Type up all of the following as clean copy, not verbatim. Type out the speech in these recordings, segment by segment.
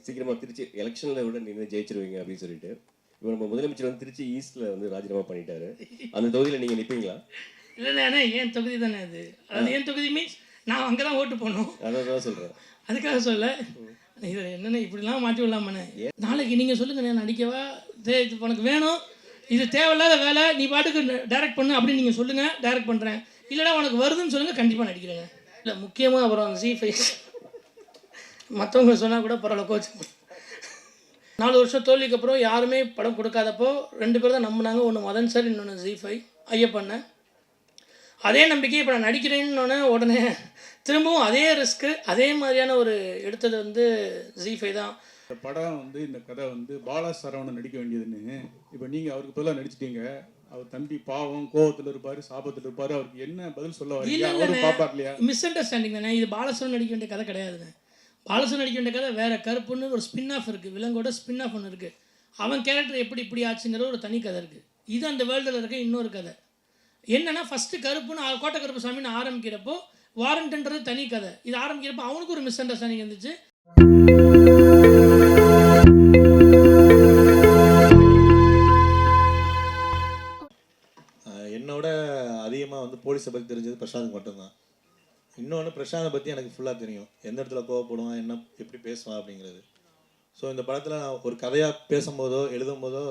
சீக்கிரமாக திருச்சி எலெக்ஷனில் விட நீங்கள் ஜெயிச்சிருவீங்க அப்படின்னு சொல்லிட்டு இப்போ நம்ம முதலமைச்சர் வந்து திருச்சி ஈஸ்ட்டில் வந்து ராஜினாமா பண்ணிட்டாரு. அந்த தொகுதியில் நீங்கள் நிற்பீங்களா? இல்லைண்ணே, ஏன் தொகுதி தானே அது. அதாவது ஏன் தொகுதி மீன்ஸ் நான் அங்கே தான் ஓட்டு போடணும். அதான் சொல்கிறேன். அதுக்காக சொல்ல இது என்னென்ன இப்படிலாம் மாட்டி விடலாமண்ணே. நாளைக்கு நீங்கள் சொல்லுங்கண்ணே, நடிக்கவா இது உனக்கு வேணும், இது தேவையில்லாத வேலை, நீ பாட்டுக்கு டைரக்ட் பண்ணு அப்படின்னு நீங்கள் சொல்லுங்கள், டைரக்ட் பண்ணுறேன். இல்லைனா உனக்கு வருதுன்னு சொல்லுங்கள், கண்டிப்பாக நடிக்கிறேங்க. இல்லை முக்கியமாக அப்புறம் Z5 மற்றவங்க சொன்னால் கூட பரவாயில்ல கோச்சு. 4 வருஷம் தோல்விக்கு அப்புறம் யாருமே படம் கொடுக்காதப்போ 2 பேர் தான் நம்பினாங்க. ஒன்று மதன் சார், இன்னொன்று Z5 ஐயப்பண்ண. அதே நம்பிக்கை இப்போ நான் நடிக்கிறேன்னு உடனே திரும்பவும் அதே ரிஸ்க்கு அதே மாதிரியான ஒரு எடுத்தது வந்து Z5 தான். இந்த படம் வந்து இந்த கதை வந்து பாலா சரவணன் நடிக்க வேண்டியதுன்னு இப்போ நீங்கள் அவருக்கு பதிலாக நடிச்சிட்டீங்க. அவர் தம்பி பாவம் கோவத்தில் இருப்பார், சாபத்தில் இருப்பார். அவருக்கு என்ன பதில் சொல்ல வரீங்க? அவரும் பாப்பார் இல்லையா? மிஸ் அண்டர்ஸ்டாண்டிங் தானே. இது பாலசரவணன் நடிக்க வேண்டிய கதை கிடையாதுங்க. பாலசரவணன் நடிக்க வேண்டிய கதை வேறு. கருப்புன்னு ஒரு ஸ்பின் ஆஃப் இருக்குது, விலங்கோட ஸ்பின் ஆஃப் ஒன்று இருக்குது. அவன் கேரக்டர் எப்படி இப்படி ஆச்சுங்கிற ஒரு தனி கதை இருக்குது. இது அந்த வேர்ல்டில் இருக்க இன்னொரு கதை. என்னென்னா ஃபஸ்ட்டு கருப்புன்னு கோட்டை கருப்பு சாமின்னு ஆரம்பிக்கிறப்போ வாரண்ட்ன்றது தனி கதை. இது ஆரம்பிக்கிறப்போ அவனுக்கு ஒரு மிஸ் அண்டர்ஸ்டாண்டிங் இருந்துச்சு. என்னோட அதிகமாக வந்து போலீஸை பற்றி தெரிஞ்சது பிரசாந்த் மட்டும்தான். இன்னொன்று பிரசாந்தை பற்றி எனக்கு ஃபுல்லாக தெரியும். எந்த இடத்துல கோவப்படுவான், என்ன எப்படி பேசுவான் அப்படிங்கிறது. ஸோ இந்த படத்தில் நான் ஒரு கதையாக பேசும்போதோ எழுதும்போதோ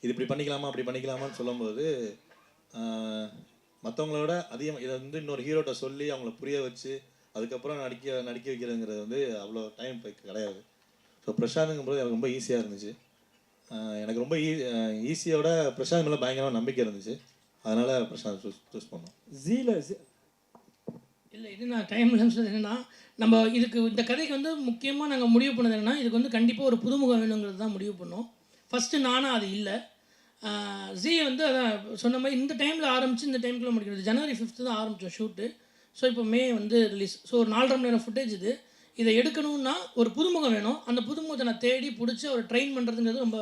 இது இப்படி பண்ணிக்கலாமா அப்படி பண்ணிக்கலாமான்னு சொல்லும்போது மற்றவங்களோட அதிகமாக இதை வந்து இன்னொரு ஹீரோட்ட சொல்லி அவங்கள புரிய வச்சு அதுக்கப்புறம் நடிக்க வைக்கிறதுங்கிறது வந்து அவ்வளோ டைம் கிடையாது. ஸோ பிரசாந்துங்கும்போது எனக்கு ரொம்ப ஈஸியாக இருந்துச்சு. எனக்கு ரொம்ப ஈஸியோட பிரசாந்த் மேலே பயங்கரமாக நம்பிக்கை இருந்துச்சு. அதனால் பிரசாந்த் சூஸ் பண்ணோம். இல்லை இது நான் டைம் இல்லைன்னு என்னென்னா நம்ம இதுக்கு இந்த கதைக்கு வந்து முக்கியமாக நாங்கள் முடிவு பண்ணது என்னென்னா இதுக்கு வந்து கண்டிப்பாக ஒரு புதுமுகம் வேணுங்கிறது தான் முடிவு பண்ணோம். ஃபஸ்ட்டு நானும் அது இல்லை. வந்து அதான் சொன்ன மாதிரி இந்த டைமில் ஆரம்பித்து இந்த டைமுக்குள்ளே முடிக்கிறது. ஜனவரி 5 தான் ஆரம்பித்தோம் ஷூட்டு. ஸோ இப்போ மே வந்து ரிலீஸ். ஸோ ஒரு 4.5 மணி நேரம் ஃபுட்டேஜ் இது. இதை எடுக்கணும்னா ஒரு புதுமுகம் வேணும். அந்த புதுமுகத்தை நான் தேடி பிடிச்சி அவர் ட்ரெயின் பண்ணுறதுங்கிறது ரொம்ப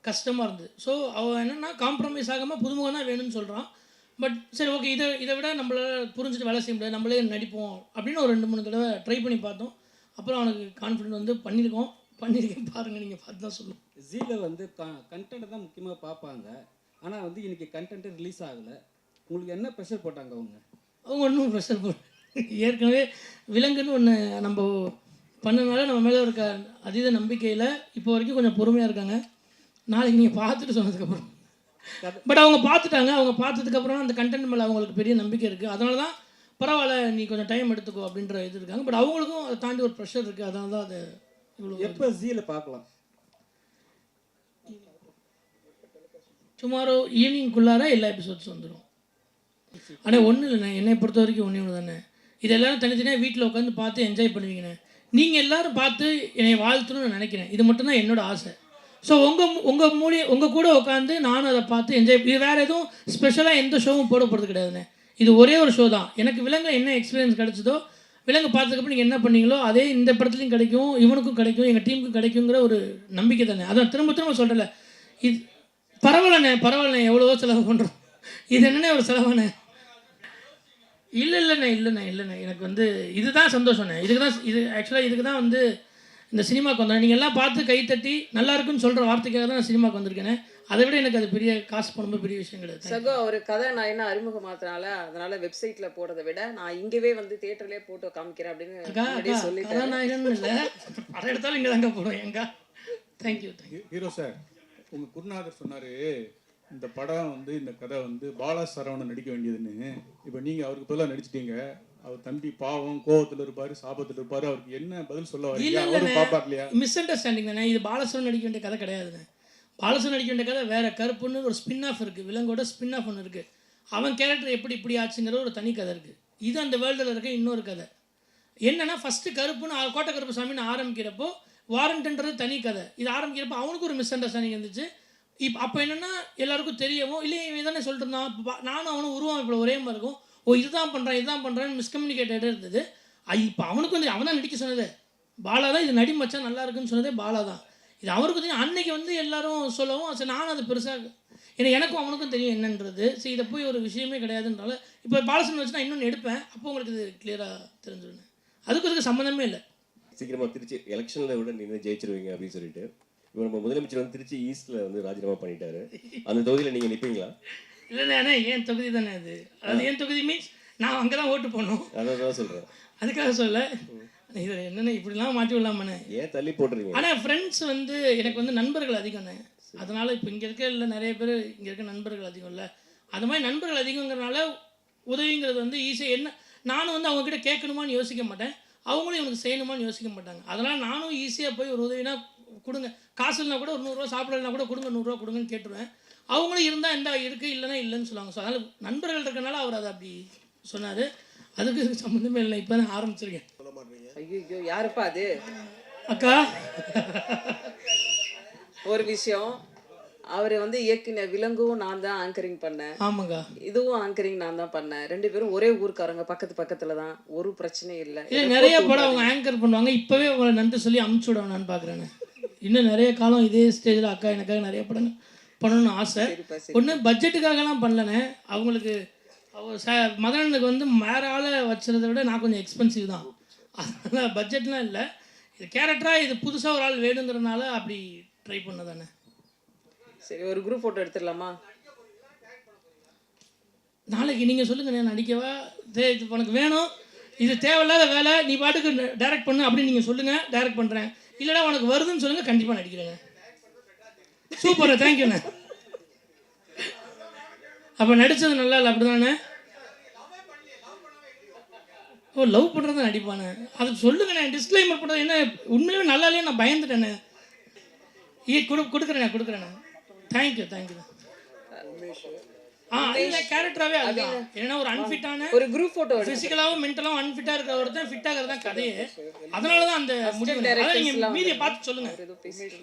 கஷ்டமாக இருந்தது. ஸோ அவன் என்னென்னா காம்ப்ரமைஸ் ஆகாமல் புதுமுகம் தான் வேணும்னு சொல்கிறான். பட் சரி ஓகே, இதை விட நம்மளால் புரிஞ்சுட்டு வேலை செய்ய முடியாது, நம்மளே நடிப்போம் அப்படின்னு ஒரு 2-3 தடவை ட்ரை பண்ணி பார்த்தோம். அப்புறம் அவனுக்கு கான்ஃபிடென்ட் வந்து பண்ணியிருக்கேன் பாருங்கள், நீங்கள் பார்த்து தான் சொல்லணும். ஜீல வந்து கண்டென்ட்டை தான் முக்கியமாக பார்ப்பாங்க. ஆனால் வந்து இன்றைக்கி கண்டென்ட்டு ரிலீஸ் ஆகலை. உங்களுக்கு என்ன ப்ரெஷர் போட்டாங்க அவங்க ஒன்றும் ப்ரெஷர் ஏற்கனவே விலங்குன்னு ஒன்று நம்ம பண்ணனால நம்ம மேலே இருக்க அதீத நம்பிக்கையில் இப்போ வரைக்கும் கொஞ்சம் பொறுமையாக இருக்காங்க. நாளைக்கு நீங்கள் பார்த்துட்டு சொன்னதுக்கப்புறம் பட் அவங்க பார்த்துட்டாங்க. அவங்க பார்த்ததுக்கப்புறம் அந்த கண்டென்ட் மேலே அவங்களுக்கு பெரிய நம்பிக்கை இருக்குது. அதனால தான் பரவாயில்ல நீ கொஞ்சம் டைம் எடுத்துக்கோ அப்படின்ற இது இருக்காங்க. பட் அவங்களுக்கும் அதை தாண்டி ஒரு ப்ரெஷர் இருக்குது. அதனால தான் அது இவ்வளோ. எப்போ ஜீல பார்க்கலாம்? டுமாரோ ஈவினிங்குள்ளார எல்லா எபிசோட்ஸ் வந்துடும். ஆனால் ஒன்றும் இல்லைண்ணே, என்னை பொறுத்த வரைக்கும் ஒன்று தானே, இது எல்லோரும் தனித்தனியாக வீட்டில் உட்காந்து பார்த்து என்ஜாய் பண்ணுவீங்கண்ணே. நீங்கள் எல்லோரும் பார்த்து என்னை வாழ்த்தணும்னு நினைக்கிறேன். இது மட்டும்தான் என்னோடய ஆசை. ஸோ உங்கள் கூட உட்காந்து நானும் அதை பார்த்து என்ஜாய். இது வேறு எதுவும் ஸ்பெஷலாக எந்த ஷோவும் போட போகிறது கிடையாதுண்ணே. இது ஒரே ஒரு ஷோ தான். எனக்கு விலங்கு என்ன எக்ஸ்பீரியன்ஸ் கிடைச்சதோ, விலங்கு பார்த்ததுக்கப்புறம் நீங்கள் என்ன பண்ணீங்களோ அதே இந்த படத்துலையும் கிடைக்கும், இவனுக்கும் கிடைக்கும், எங்கள் டீமுக்கும் கிடைக்குங்கிற ஒரு நம்பிக்கை தானே. அதான் திரும்ப சொல்கிறல, இது பரவாயில்லண்ணே எவ்வளவோ செலவு பண்ணுறோம். இது என்னென்ன ஒரு செலவாண்ணே? இல்லைண்ணே எனக்கு வந்து இதுதான் சந்தோஷண்ணே. இதுக்கு தான் வந்து இந்த சினிமாவுக்கு வந்தேன். நீங்கள் எல்லாம் பார்த்து கைத்தட்டி நல்லா இருக்குன்னு சொல்கிற வார்த்தைக்காக தான் நான் சினிமாவுக்கு வந்திருக்கேனே. அதை விட எனக்கு அது பெரிய காசு பண்ணும்போது பெரிய விஷயம் கிடையாது. சகோ ஒரு கதை நான் என்ன அறிமுகமாத்தினால அதனால வெப்சைட்டில் போடுறதை விட நான் இங்கேவே வந்து தியேட்டர்லேயே போட்டு காமிக்கிறேன் அப்படின்னு சொல்லிட்டேன். நான் என்னன்னு இல்லை, அதை எடுத்தாலும் இங்கே தாங்க போடுவேன் எங்க. தேங்க்யூ. ஹீரோ சார், உங்கள் குருநாதர் சொன்னார் இந்த படம் வந்து இந்த கதை வந்து பாலா சரவணன் நடிக்க வேண்டியதுன்னு. இப்போ நீங்கள் அவருக்கு பதிலாக நடிச்சிட்டீங்க. அவர் தம்பி பாவம் கோவத்தில் இருப்பார், சாபத்தில் இருப்பார். அவருக்கு என்ன பதில் சொல்ல வரீங்க? அவரும் பாப்பார் இல்லையா? மிஸ் அண்டர்ஸ்டாண்டிங் தானே. இது பாலசரவணன் நடிக்க வேண்டிய கதை கிடையாதுண்ணே. பாலசரவணன் நடிக்க வேண்டிய கதை வேறு. கருப்புன்னு ஒரு ஸ்பின் ஆஃப் இருக்குது, விலங்கோட ஸ்பின் ஆஃப் ஒன்று இருக்குது. அவன் கேரக்டர் எப்படி இப்படி ஆச்சுங்கிற ஒரு தனி கதை இருக்குது. இது அந்த வேர்ல்டில் இருக்க இன்னொரு கதை. என்னென்னா ஃபஸ்ட்டு கருப்புன்னு கோட்டை கருப்பு சாமின்னு ஆரம்பிக்கிறப்போ வாரண்ட்ன்றது தனி கதை. இது ஆரம்பிக்கிறப்போ அவனுக்கு ஒரு மிஸ் அண்டர்ஸ்டாண்டிங் இருந்துச்சு. அப்போ என்னென்னா எல்லாருக்கும் தெரியவும் இல்லை இவன் தானே சொல்லிட்டு இருந்தான். நானும் அவனும் உருவம் இப்போ ஒரே மாதிரி இருக்கும். இதுதான் பண்ணுறான்னு மிஸ்கம்யூனிகேட்டட் இருந்தது. இப்போ அவனுக்கு வந்து அவன் தான் நடிக்க சொன்னதே பாலா தான். இது நடி மச்சான் நல்லா இருக்குன்னு சொன்னதே பாலா தான். இது அவருக்கு தெரியும். அன்னைக்கு வந்து எல்லாரும் சொல்லவும் சரி நானும் அது பெருசாக ஏன்னா எனக்கும் அவனுக்கும் தெரியும் என்னன்றது. சரி இதை போய் ஒரு விஷயமே கிடையாதுன்றால இப்போ பாலசரவணன் வச்சு நான் இன்னொன்று எடுப்பேன். அப்போ உங்களுக்கு இது கிளியராக தெரிஞ்சுருவேன். அதுக்கு சம்மந்தமே இல்லை. சீக்கிரமாக திருச்சி எலெக்ஷனில் விட நீங்கள் ஜெயிச்சிருவீங்க அப்படின்னு சொல்லிட்டு இப்போ நம்ம முதலமைச்சர் வந்து திருச்சி ஈஸ்ட்டில் வந்து ராஜினாமா பண்ணிட்டாரு. அந்த தொகுதியில் நீங்கள் நிற்பீங்களா? இல்லைண்ணே ஏன் தொகுதி தானே அது. அது ஏன் தொகுதி மீன்ஸ் நான் அங்கே தான் ஓட்டு போகணும். அதான் சொல்கிறேன். அதுக்காக சொல்ல இது என்னென்ன இப்படிலாம் மாட்டி விடலாமண்ணே. ஏன் தள்ளி போட்டுருவீங்க? ஆனால் ஃப்ரெண்ட்ஸ் வந்து எனக்கு வந்து நண்பர்கள் அதிகம்ண்ணே. அதனால் இப்போ இங்கே இருக்க இல்லை நிறைய பேர் இங்கே இருக்க நண்பர்கள் அதிகம் இல்லை. அது மாதிரி நண்பர்கள் அதிகங்கிறனால உதவிங்கிறது வந்து ஈஸியாக என்ன நானும் வந்து அவங்கக்கிட்ட கேட்கணுமான்னு யோசிக்க மாட்டேன், அவங்களும் எனக்கு செய்யணுமான்னு யோசிக்க மாட்டாங்க. அதனால் நானும் ஈஸியாக போய் ஒரு உதவினா கொடுங்க, காசு இல்லைனா கூட ஒரு 100 ரூபா சாப்பிடலாம் கூட கொடுங்க, 100 ரூபா கொடுங்கன்னு கேட்டுருவேன். அவங்களும் இருந்தால் எந்த இருக்குது இல்லைன்னா இல்லைன்னு சொல்லுவாங்க. ஸோ அதனால் நண்பர்கள் இருக்கனால அவர் அதை அப்படி சொன்னார். அதுக்கு சம்மந்தமே இல்லை. இப்போ தான் ஆரம்பிச்சிருக்கேன். ஐயோ யாருப்பா அது? அக்கா ஒரு விஷயம், அவர் வந்து இயக்குன விலங்கும் நான் தான் ஆங்கரிங் பண்ணேன். ஆமாங்கா, இதுவும் ஆங்கரிங் நான் தான் பண்ணேன். 2 பேரும் ஒரே ஊருக்காரங்க, பக்கத்துல தான். ஒரு பிரச்சனையும் இல்லை. இல்லை நிறைய படம் அவங்க ஆங்கர் பண்ணுவாங்க. இப்போவே அவங்களை நன்றி சொல்லி அமுச்சு விடணும்னு பார்க்குறேன்னு. இன்னும் நிறைய காலம் இதே ஸ்டேஜில் அக்கா எனக்காக நிறைய படங்கள் பண்ணணும்னு ஆசை. ஒன்று பட்ஜெட்டுக்காகலாம் பண்ணலண்ணே. அவங்களுக்கு அவர் மதனனுக்கு வந்து வேற ஆளை வச்சுறதை விட நான் கொஞ்சம் எக்ஸ்பென்சிவ் தான். அதனால் பட்ஜெட்லாம் இல்லை. இது கேரக்டராக இது புதுசாக ஒரு ஆள் வேணுங்கிறதுனால அப்படி ட்ரை பண்ணதானே. சரி, ஒரு குரூப் ஃபோட்டோ எடுத்துடலாமா? நாளைக்கு நீங்கள் சொல்லுங்கண்ணே, நடிக்கவா இது உனக்கு வேணும், இது தேவையில்லாத வேலை, நீ பாட்டுக்கு டைரக்ட் பண்ணு அப்படின்னு நீங்கள் சொல்லுங்கள், டைரக்ட் பண்ணுறேன். இல்லைனா உனக்கு வருதுன்னு சொல்லுங்கள், கண்டிப்பாக நடிக்கிறேங்க. சூப்பர், தேங்க்யூண்ணே. அப்போ நடித்தது நல்லா இல்லை அப்படி தானே? ஓ, லவ் பண்ணுறது நடிப்பானே, அதுக்கு சொல்லுங்கண்ணே. டிஸ்க்ளைமர் பண்ணுறது என்ன உண்மையிலே நல்லா இல்லையே, நான் பயந்துட்டேண்ணே. கொடுக்குறேண்ணே. தேங்க்யூ. இல்லை கேரக்டராகவே அதுதான். ஏன்னா ஒரு அன்ஃபிட்டான ஒரு குரூப் ஃபோட்டோ ஃபிசிக்கலாகவும் மென்டலாகவும் அன்ஃபிட்டாக இருக்கிற ஒருத்தன் ஃபிட்டாகிறது தான் கதையே. அதனால தான் அந்த முடிவு. அதான் நீங்கள் மீதியை பார்த்து சொல்லுங்கள்.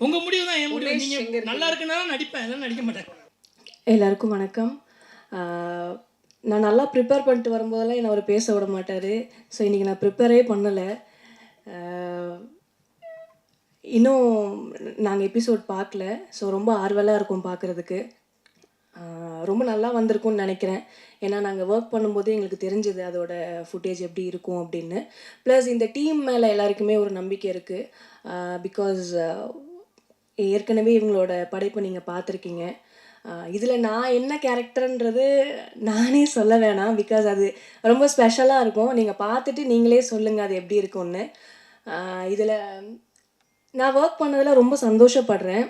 உங்கள் முடிவு தான் என் முடிவு. நீங்கள் நல்லா இருக்குன்னா நடிப்பேன், எல்லாம் நடிக்க மாட்டேன். எல்லாருக்கும் வணக்கம். நான் நல்லா ப்ரிப்பேர் பண்ணிட்டு வரும்போதெல்லாம் என்னை அவர் பேச விட மாட்டார். ஸோ இன்றைக்கி நான் ப்ரிப்பேரே பண்ணலை. இன்னும் நாங்கள் எபிசோட் பார்க்கல. ஸோ ரொம்ப ஆர்வலாக இருக்கும் பார்க்குறதுக்கு. ரொம்ப நல்லா வந்திருக்கும்னு நினைக்கிறேன். ஏன்னா நாங்கள் ஒர்க் பண்ணும்போது எங்களுக்கு தெரிஞ்சது அதோட ஃபுட்டேஜ் எப்படி இருக்கும் அப்படின்னு. ப்ளஸ் இந்த டீம் மேலே எல்லாருக்குமே ஒரு நம்பிக்கை இருக்குது. பிகாஸ் ஏற்கனவே இவங்களோட படைப்பை நீங்கள் பார்த்துருக்கீங்க. இதில் நான் என்ன கேரக்டர்ன்றது நானே சொல்ல வேணாம். பிகாஸ் அது ரொம்ப ஸ்பெஷலாக இருக்கும். நீங்கள் பார்த்துட்டு நீங்களே சொல்லுங்கள் அது எப்படி இருக்கும்னு. இதில் நான் ஒர்க் பண்ணதில் ரொம்ப சந்தோஷப்படுறேன்.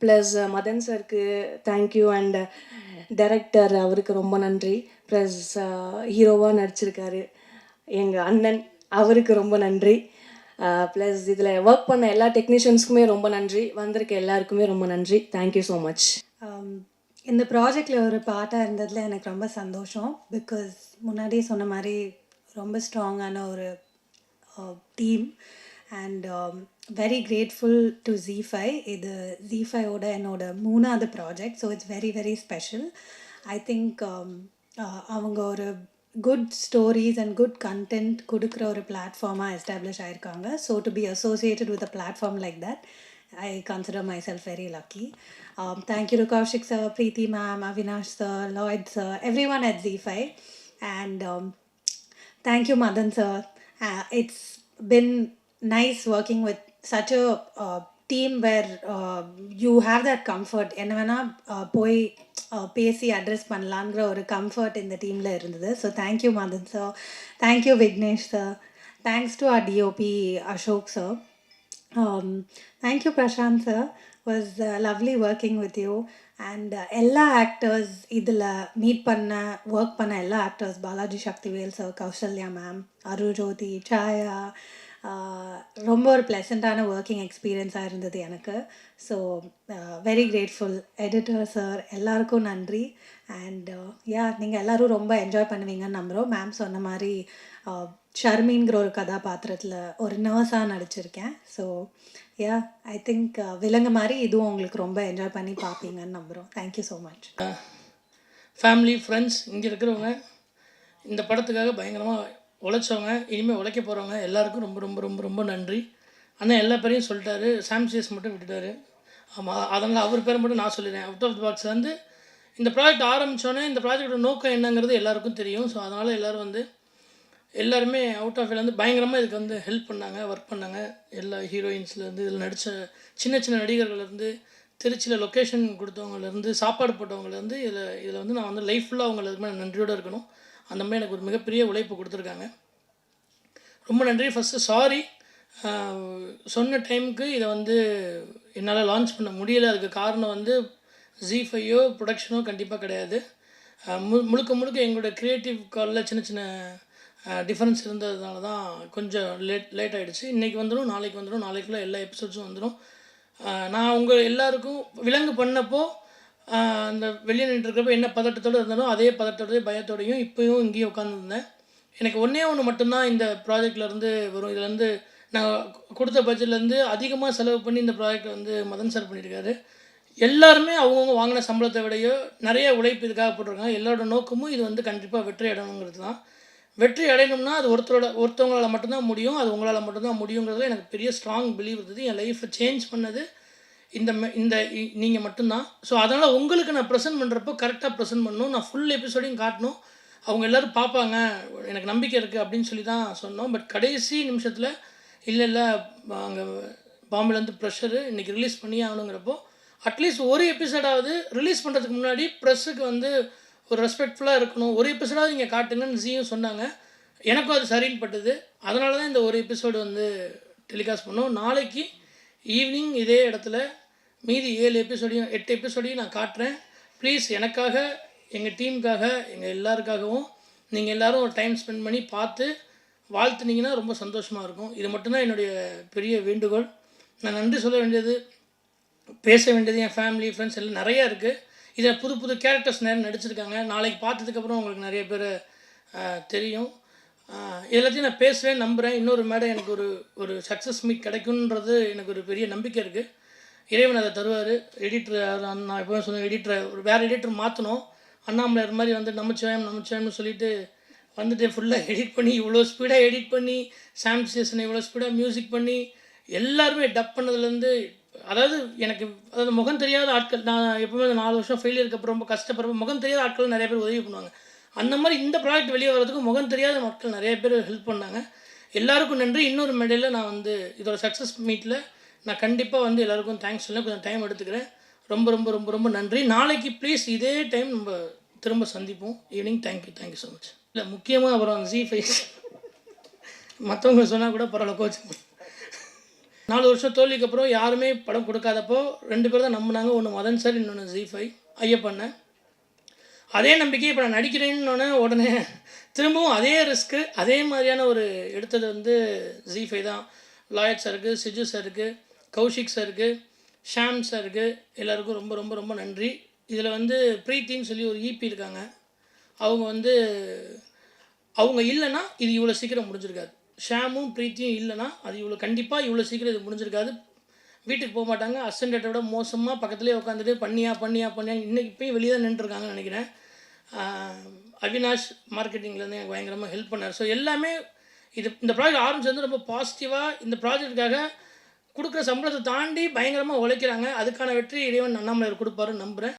ப்ளஸ் மதன் சாருக்கு தேங்க்யூ அண்ட் டைரக்டர் அவருக்கு ரொம்ப நன்றி. ப்ளஸ் ஹீரோவாக நடிச்சிருக்காரு எங்கள் அண்ணன், அவருக்கு ரொம்ப நன்றி. ப்ளஸ் இதில் ஒர்க் பண்ண எல்லா டெக்னீஷியன்ஸ்க்குமே ரொம்ப நன்றி. வந்திருக்க எல்லாருக்குமே ரொம்ப நன்றி. Thank you so much. இந்த ப்ராஜெக்டில் ஒரு பார்ட்டாக இருந்ததில் எனக்கு ரொம்ப சந்தோஷம். பிகாஸ் முன்னாடியே சொன்ன மாதிரி ரொம்ப ஸ்ட்ராங்கான ஒரு team and very grateful to ZEE5. இது ZEE5ஓட என்னோட 3வது project. So it's very very special. I think அவங்க ஒரு good stories and good content கொடுக்குற ஒரு பிளாட்ஃபார்மாக எஸ்டாப்ளிஷ் ஆகிருக்காங்க. So to be associated with a platform like that, I consider myself very lucky. Thank you to Kaushik sir, Preeti ma'am, Avinash sir, Lloyd sir, everyone at ZEE5. And thank you Madan sir. It's been nice working with such a team where you have that comfort. என்ன வேணால் போய் பேசி address பண்ணலாங்கிற ஒரு comfort இந்த டீமில் இருந்தது. So thank you Madan sir, thank you Vignesh sir, thanks to our DOP Ashok sir. Thank you Prashant sir, was lovely working with you. And எல்லா actors இதில் மீட் பண்ண ஒர்க் பண்ண எல்லா actors, Balaji Sakthivel sir, Kausalya ma'am, Arul Jothi, Chaya, ரொம்ப ஒரு ப்ளசண்ட்டான ஒர்க்கிங் எக்ஸ்பீரியன்ஸாக இருந்தது எனக்கு. So very grateful. Editor sir எல்லாருக்கும் நன்றி. அண்ட் நீங்கள் எல்லோரும் ரொம்ப என்ஜாய் பண்ணுவீங்கன்னு நம்புகிறோம். மேம் சொன்ன மாதிரி ஷர்மின்கிற ஒரு கதாபாத்திரத்தில் ஒரு நர்ஸாக நடிச்சிருக்கேன். ஸோ ஐ திங்க் விலங்கு மாதிரி இதுவும் உங்களுக்கு ரொம்ப என்ஜாய் பண்ணி பார்ப்பீங்கன்னு நம்புகிறோம். Thank you so much. Family, friends, இங்கே இருக்கிறவங்க, இந்த படத்துக்காக பயங்கரமாக உழைச்சவங்க, இனிமேல் உழைக்க போகிறவங்க எல்லாருக்கும் ரொம்ப ரொம்ப ரொம்ப ரொம்ப நன்றி. ஆனால் எல்லா பேரையும் சொல்லிட்டாரு, சாம்சியஸ் மட்டும் விட்டுட்டாரு. ஆமாம், அதனால் அவர் பேரை மட்டும் நான் சொல்லிடுறேன். அவுட் ஆஃப் தி பாக்ஸ் வந்து இந்த ப்ராஜெக்ட் ஆரம்பித்தோன்னே இந்த ப்ராஜெக்டோட நோக்கம் என்னங்கிறது எல்லாருக்கும் தெரியும். ஸோ அதனால் எல்லோரும் வந்து எல்லாருமே அவுட் ஆஃப் வந்து பயங்கரமாக இதுக்கு வந்து ஹெல்ப் பண்ணாங்க, ஒர்க் பண்ணாங்க. எல்லா ஹீரோயின்ஸ்லேருந்து, இதில் நடித்த சின்ன சின்ன நடிகர்கள்லேருந்து, திருச்சியில் லொக்கேஷன் கொடுத்தவங்கலேருந்து, சாப்பாடு போட்டவங்கலேருந்து, இதில் வந்து நான் வந்து லைஃப் ஃபுல்லாக அவங்களுக்கு நன்றியோடு இருக்கணும். அந்த மாதிரி எனக்கு ஒரு மிகப்பெரிய உழைப்பு கொடுத்துருக்காங்க. ரொம்ப நன்றி. ஃபஸ்ட்டு சாரி, சொன்ன டைமுக்கு இதை வந்து என்னால் லான்ச் பண்ண முடியலை. அதுக்கு காரணம் வந்து ஜீ5யோ ப்ரொடக்ஷனோ கண்டிப்பாக கிடையாது. முழுக்க முழுக்க எங்களோட க்ரியேட்டிவ் காலில் சின்ன சின்ன டிஃப்ரென்ஸ் இருந்ததுனால தான் கொஞ்சம் லேட் ஆகிடுச்சு. இன்றைக்கி வந்துடும், நாளைக்கு வந்துடும், நாளைக்குள்ளே எல்லா எபிசோட்ஸும் வந்துடும். நான் உங்கள் எல்லாருக்கும் விலங்கு பண்ணப்போ அந்த வெளியே நின்றுருக்கிறப்ப என்ன பதட்டத்தோடு இருந்தாலும் அதே பதட்டத்தோடய பயத்தோடையும் இப்போயும் இங்கேயும் உட்காந்துருந்தேன். எனக்கு ஒன்று மட்டும்தான் இந்த ப்ராஜெக்ட்லேருந்து வரும். இதுலேருந்து நான் கொடுத்த பட்ஜெட்லேருந்து அதிகமாக செலவு பண்ணி இந்த ப்ராஜெக்ட் வந்து மதன் சார் பண்ணியிருக்காரு. எல்லாருமே அவங்கவுங்க வாங்கின சம்பளத்தை விடையோ நிறைய உழைப்பு இதுக்காக போட்டிருக்காங்க. எல்லாரோட நோக்கமும் இது வந்து கண்டிப்பாக வெற்றி அடையணுங்கிறது தான். வெற்றி அடையணும்னா அது ஒருத்தவங்களால் மட்டும்தான் முடியும், அது உங்களால் மட்டும்தான் முடியுங்கிறதுல எனக்கு பெரிய ஸ்ட்ராங் பிலீவ் இருந்தது. என் லைஃப்பை சேஞ்ச் பண்ணது இந்த நீங்கள் மட்டும்தான். ஸோ அதனால் உங்களுக்கு நான் ப்ரெசென்ட் பண்ணுறப்போ கரெக்டாக ப்ரெசென்ட் பண்ணணும், நான் ஃபுல் எபிசோடையும் காட்டணும், அவங்க எல்லோரும் பார்ப்பாங்க, எனக்கு நம்பிக்கை இருக்குது அப்படின்னு சொல்லி தான் சொன்னோம். பட் கடைசி நிமிஷத்தில் இல்லை அங்கே பாம்பேலேருந்து ப்ரெஷரு இன்றைக்கி ரிலீஸ் பண்ணி ஆகணுங்கிறப்போ அட்லீஸ்ட் ஒரு எபிசோடாவது ரிலீஸ் பண்ணுறதுக்கு முன்னாடி ப்ரெஸ்ஸுக்கு வந்து ஒரு ரெஸ்பெக்ட்ஃபுல்லாக இருக்கணும், ஒரு எபிசோடாவது இங்கே காட்டுங்கன்னு ஜியும் சொன்னாங்க. எனக்கும் அது சரின்னு பட்டுது. அதனால தான் இந்த ஒரு எபிசோடு வந்து டெலிகாஸ்ட் பண்ணோம். நாளைக்கு ஈவினிங் இதே இடத்துல மீதி 8 எபிசோடையும் நான் காட்டுறேன். ப்ளீஸ் எனக்காக, எங்கள் டீமுக்காக, எங்கள் எல்லாருக்காகவும் நீங்கள் எல்லோரும் ஒரு டைம் ஸ்பெண்ட் பண்ணி பார்த்து வாழ்த்துனீங்கன்னா ரொம்ப சந்தோஷமாக இருக்கும். இது மட்டும்தான் என்னுடைய பெரிய வேண்டுகோள். நான் நன்றி சொல்ல வேண்டியது, பேச வேண்டியது என் ஃபேமிலி, ஃப்ரெண்ட்ஸ் எல்லாம் நிறையா இருக்குது. இதில் புது கேரக்டர்ஸ் நிறைய நடிச்சிருக்காங்க. நாளைக்கு பார்த்ததுக்கப்புறம் உங்களுக்கு நிறைய பேர் தெரியும். எல்லாத்தையும் நான் பேசுகிறேன், நம்புகிறேன். இன்னொரு மேடம் எனக்கு ஒரு சக்ஸஸ் மீட் கிடைக்குன்றது எனக்கு ஒரு பெரிய நம்பிக்கை இருக்குது. இறைவன் அதை தருவார். எடிட்டர் நான் எப்போவும் சொன்னேன், எடிட்டரை வேறு எடிட்டர் மாற்றணும். அண்ணாமலையார் மாதிரி வந்து நமச்சிவாயம்னு சொல்லிட்டு வந்துட்டு ஃபுல்லாக எடிட் பண்ணி இவ்வளோ ஸ்பீடாக எடிட் பண்ணி சாம் ஸ்டேஷனை இவ்வளோ ஸ்பீடாக மியூசிக் பண்ணி எல்லாருமே டப் பண்ணதுலேருந்து, அதாவது முகம் தெரியாத ஆட்கள், நான் எப்போவுமே 4 வருஷம் ஃபெயிலியருக்கு அப்புறம் ரொம்ப கஷ்டப்படுறப்ப முகம் தெரியாத ஆட்கள் நிறைய பேர் உதவி பண்ணுவாங்க. அந்த மாதிரி இந்த ப்ராஜெக்ட் வெளியே வர்றதுக்கு முகம் தெரியாத மக்கள் நிறைய பேர் ஹெல்ப் பண்ணாங்க. எல்லாருக்கும் நன்றி. இன்னொரு மேடையில் நான் வந்து இதோட சக்ஸஸ் மீட்டில் நான் கண்டிப்பாக வந்து எல்லாருக்கும் தேங்க்ஸ் சொல்ல கொஞ்சம் டைம் எடுத்துக்கிறேன். ரொம்ப ரொம்ப ரொம்ப ரொம்ப நன்றி. நாளைக்கு ப்ளீஸ் இதே டைம் நம்ம திரும்ப சந்திப்போம் ஈவினிங். Thank you so much. இல்லை முக்கியமாக அப்புறம் ஜீ5 மற்றவங்க சொன்னால் கூட பரவாயில்ல கோச்சு. 4 வருஷம் தோல்விக்கு அப்புறம் யாருமே படம் கொடுக்காதப்போ 2 பேர் தான் நம்பினாங்க. ஒன்று மதன் சார், இன்னொன்று ஜீ5 ஐயப்பண்ண. அதே நம்பிக்கை இப்போ நான் நடிக்கிறேன்னு உடனே திரும்பவும் அதே ரிஸ்க்கு அதே மாதிரியான ஒரு எடுத்தது வந்து ஜீ5 தான். லாயட் சாருக்கு, சிஜு சாருக்கு, கௌஷிக் சாருக்கு, ஷாம் சாருக்கு எல்லாருக்கும் ரொம்ப ரொம்ப ரொம்ப நன்றி. இதில் வந்து ப்ரீத்தின்னு சொல்லி ஒரு ஈபி இருக்காங்க. அவங்க இல்லைன்னா இது இவ்வளோ சீக்கிரம் முடிஞ்சிருக்காது. ஷாமும் ப்ரீத்தியும் இல்லைன்னா அது கண்டிப்பாக இவ்வளோ சீக்கிரம் இது முடிஞ்சிருக்காது. வீட்டுக்கு போக மாட்டாங்க. அசண்டேட்டை விட மோசமாக பக்கத்துலேயே உட்காந்துட்டு பண்ணியா இன்னைக்கு இப்போயும் வெளியே தான் நின்றுருக்காங்கன்னு நினைக்கிறேன். அவினாஷ் மார்க்கெட்டிங்லேருந்து எனக்கு பயங்கரமாக ஹெல்ப் பண்ணார். ஸோ எல்லாமே இந்த ப்ராஜெக்ட் ஆரம்பிச்சு வந்து ரொம்ப பாசிட்டிவாக இந்த ப்ராஜெக்டுக்காக கொடுக்குற சம்பளத்தை தாண்டி பயங்கரமாக உழைக்கிறாங்க. அதுக்கான வெற்றி இறைவன் அண்ணாமலையார் கொடுப்பாருன்னு நம்புகிறேன்.